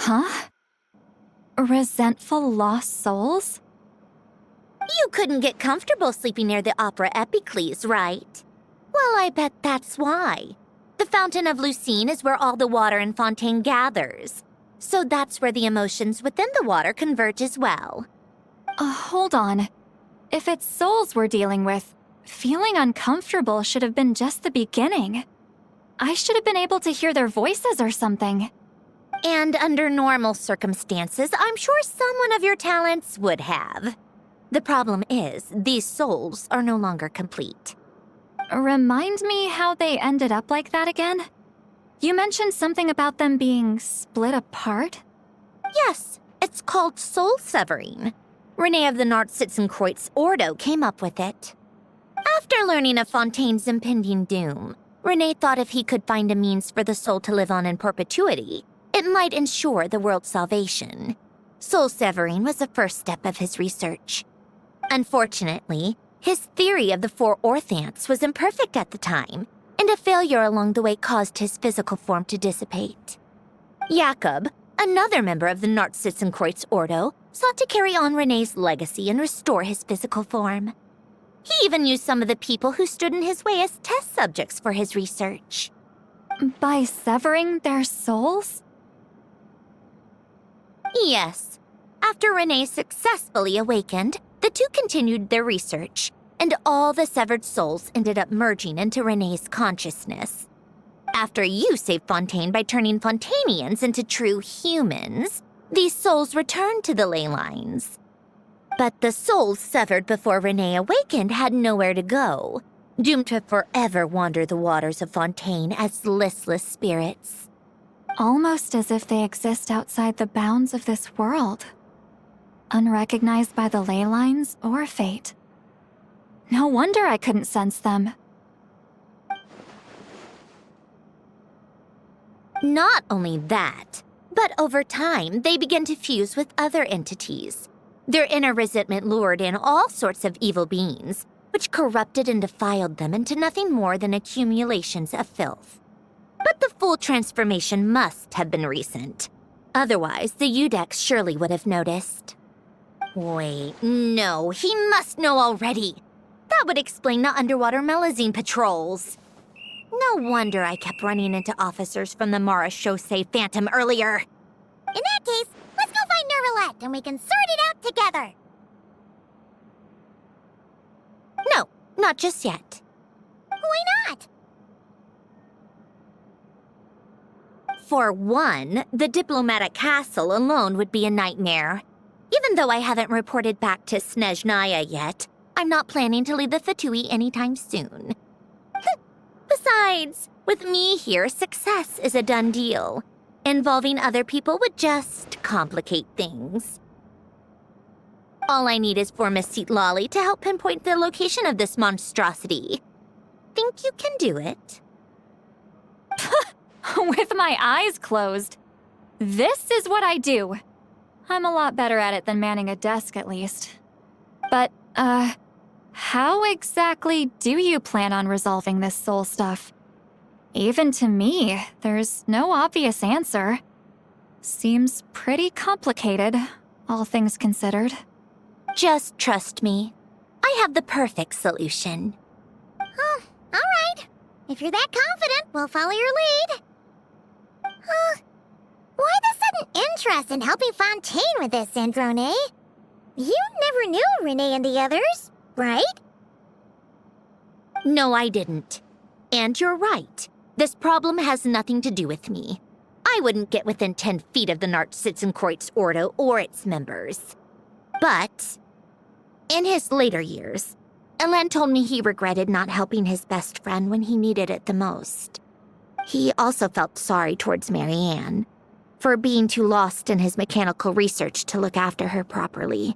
Huh? Resentful lost souls? You couldn't get comfortable sleeping near the Opera Epicles, right? Well, I bet that's why. The Fountain of Lucine is where all the water in Fontaine gathers. So that's where the emotions within the water converge as well. Hold on. If it's souls we're dealing with, feeling uncomfortable should have been just the beginning. I should have been able to hear their voices or something. And under normal circumstances, I'm sure someone of your talents would have. The problem is, these souls are no longer complete. Remind me how they ended up like that again? You mentioned something about them being split apart? Yes, it's called soul severing. René of the Nartsitzenkreuz Ordo came up with it. After learning of Fontaine's impending doom, René thought if he could find a means for the soul to live on in perpetuity, it might ensure the world's salvation. Soul severing was the first step of his research. Unfortunately, his theory of the four orthants was imperfect at the time, and a failure along the way caused his physical form to dissipate. Jakob, another member of the Nartsitzenkreuz Ordo, sought to carry on René's legacy and restore his physical form. He even used some of the people who stood in his way as test subjects for his research. By severing their souls? Yes. After René successfully awakened, the two continued their research, and all the severed souls ended up merging into René's consciousness. After you saved Fontaine by turning Fontainians into true humans, these souls returned to the ley lines. But the souls severed before René awakened had nowhere to go, doomed to forever wander the waters of Fontaine as listless spirits. Almost as if they exist outside the bounds of this world. Unrecognized by the ley lines or fate. No wonder I couldn't sense them. Not only that, but over time, they began to fuse with other entities. Their inner resentment lured in all sorts of evil beings, which corrupted and defiled them into nothing more than accumulations of filth. But the full transformation must have been recent. Otherwise, the Udex surely would have noticed. Wait, no, he must know already. That would explain the underwater Melazine patrols. No wonder I kept running into officers from the Mara Chaussee Phantom earlier. In that case, let's go find Nervalette and we can sort it out together. No, not just yet. Why not? For one, the diplomatic castle alone would be a nightmare. Even though I haven't reported back to Snezhnaya yet, I'm not planning to leave the Fatui anytime soon. Besides, with me here, success is a done deal. Involving other people would just complicate things. All I need is for Miss Seatlolly to help pinpoint the location of this monstrosity. Think you can do it? With my eyes closed. This is what I do. I'm a lot better at it than manning a desk, at least. But, how exactly do you plan on resolving this soul stuff? Even to me, there's no obvious answer. Seems pretty complicated, all things considered. Just trust me. I have the perfect solution. Oh, all right. If you're that confident, we'll follow your lead. Why the sudden interest in helping Fontaine with this, Sandrone? You never knew René and the others, right? No, I didn't. And you're right. This problem has nothing to do with me. I wouldn't get within 10 feet of the Nartsitzenkreuz Ordo or its members. But, in his later years, Alain told me he regretted not helping his best friend when he needed it the most. He also felt sorry towards Marianne, for being too lost in his mechanical research to look after her properly.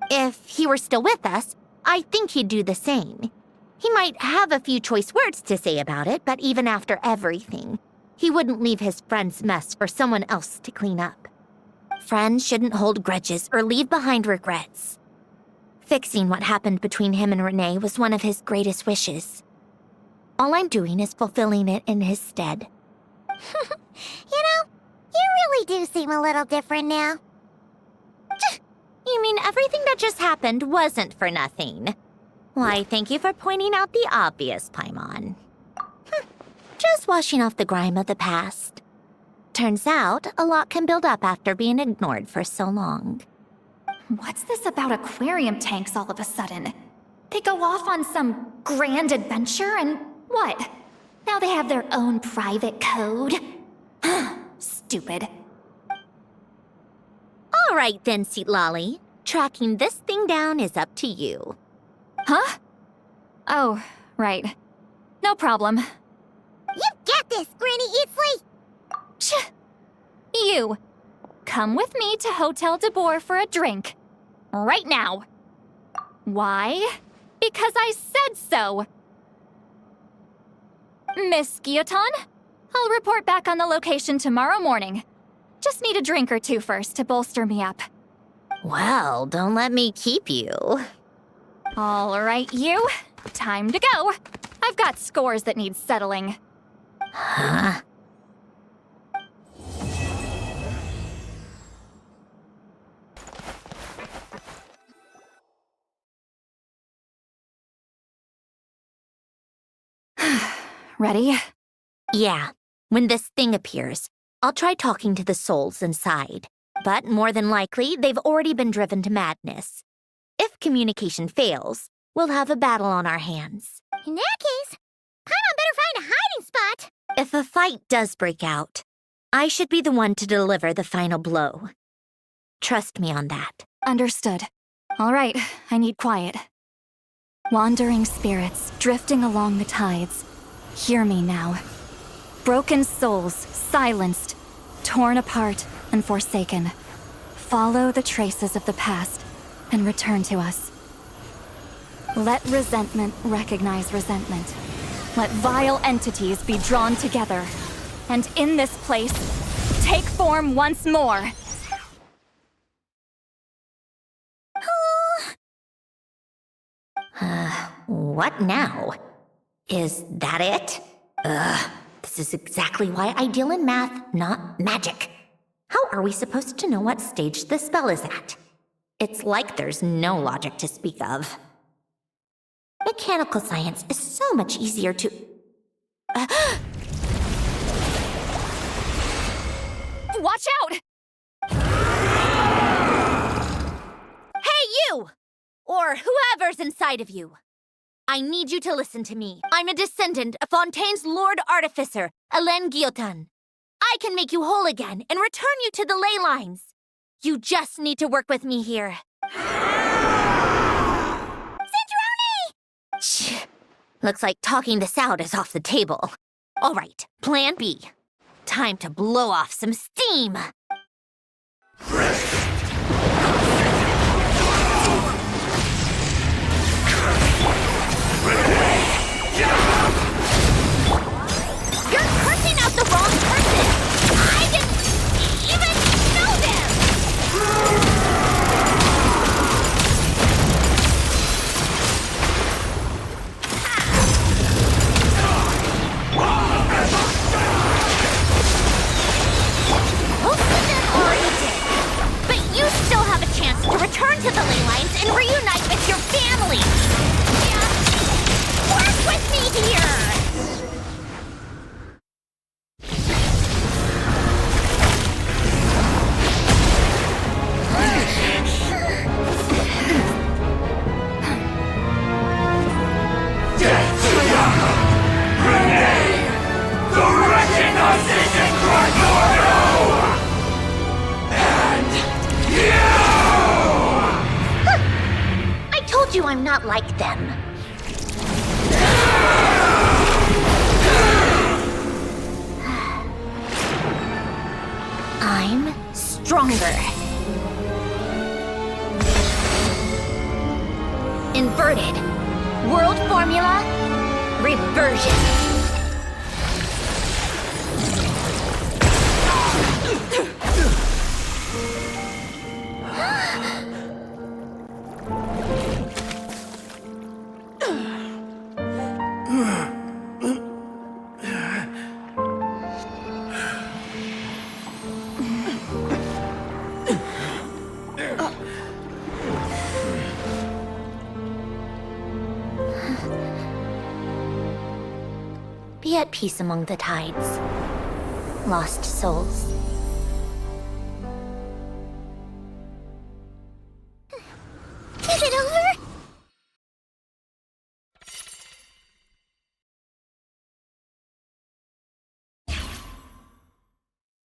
If he were still with us, I think he'd do the same. He might have a few choice words to say about it, but even after everything, he wouldn't leave his friend's mess for someone else to clean up. Friends shouldn't hold grudges or leave behind regrets. Fixing what happened between him and René was one of his greatest wishes. All I'm doing is fulfilling it in his stead. You know, You really do seem a little different now. You mean everything that just happened wasn't for nothing? Why, thank you for pointing out the obvious, Paimon. Just washing off the grime of the past. Turns out, a lot can build up after being ignored for so long. What's this about aquarium tanks all of a sudden? They go off on some grand adventure and what? Now they have their own private code? Stupid. All right then, Lolly. Tracking this thing down is up to you. Huh? Oh, right. No problem. You get this, Granny Eatsley! You, come with me to Hotel de Boer for a drink. Right now. Why? Because I said so. Miss Guillotin, I'll report back on the location tomorrow morning. Just need a drink or two first to bolster me up. Well, don't let me keep you. All right, you. Time to go. I've got scores that need settling. Huh? Ready? Yeah. When this thing appears, I'll try talking to the souls inside. But more than likely, they've already been driven to madness. If communication fails, we'll have a battle on our hands. In that case, Paimon better find a hiding spot. If a fight does break out, I should be the one to deliver the final blow. Trust me on that. Understood. All right, I need quiet. Wandering spirits, drifting along the tides. Hear me now. Broken souls, silenced, torn apart, and forsaken. Follow the traces of the past and return to us. Let resentment recognize resentment. Let vile entities be drawn together. And in this place, take form once more. What now? Is that it? This is exactly why I deal in math, not magic. How are we supposed to know what stage the spell is at? It's like there's no logic to speak of. Mechanical science is so much easier to... Watch out! Hey, you! Or whoever's inside of you. I need you to listen to me. I'm a descendant of Fontaine's Lord Artificer, Alain Guillotin. I can make you whole again and return you to the ley lines. You just need to work with me here. Sandrone! Looks like talking this out is off the table. All right, plan B. Time to blow off some steam. You're cursing out the wrong person! I didn't even know them! Most of them already did. But you still have a chance to return to the ley lines and reunite with your family! Yeah. Work with me here! I told you I'm not like them. I'm stronger. Inverted. World formula. Reversion. peace among the tides. Lost souls. Is it over?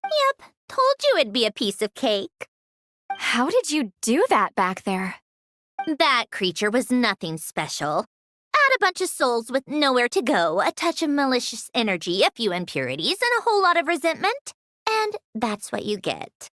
Yep, told you it'd be a piece of cake. How did you do that back there? That creature was nothing special. Add a bunch of souls with nowhere to go, a touch of malicious energy, a few impurities, and a whole lot of resentment, and that's what you get.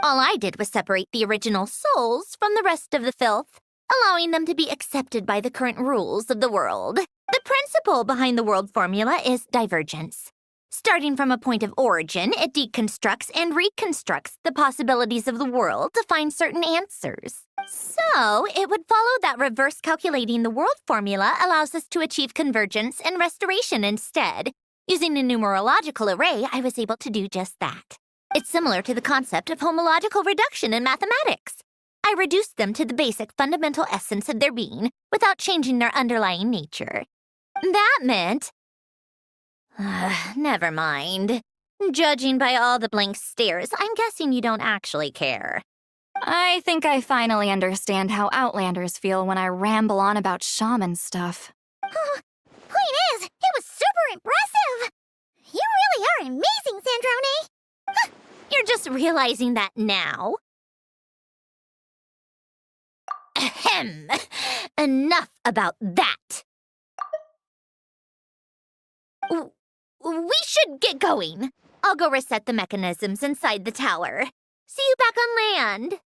All I did was separate the original souls from the rest of the filth, allowing them to be accepted by the current rules of the world. The principle behind the world formula is divergence. Starting from a point of origin, it deconstructs and reconstructs the possibilities of the world to find certain answers. So, it would follow that reverse calculating the world formula allows us to achieve convergence and restoration instead. Using a numerological array, I was able to do just that. It's similar to the concept of homological reduction in mathematics. I reduced them to the basic fundamental essence of their being without changing their underlying nature. That meant... never mind. Judging by all the blank stares, I'm guessing you don't actually care. I think I finally understand how Outlanders feel when I ramble on about shaman stuff. Point is, it was super impressive! You really are amazing, Sandrone! You're just realizing that now? Ahem. Enough about that. We should get going. I'll go reset the mechanisms inside the tower. See you back on land.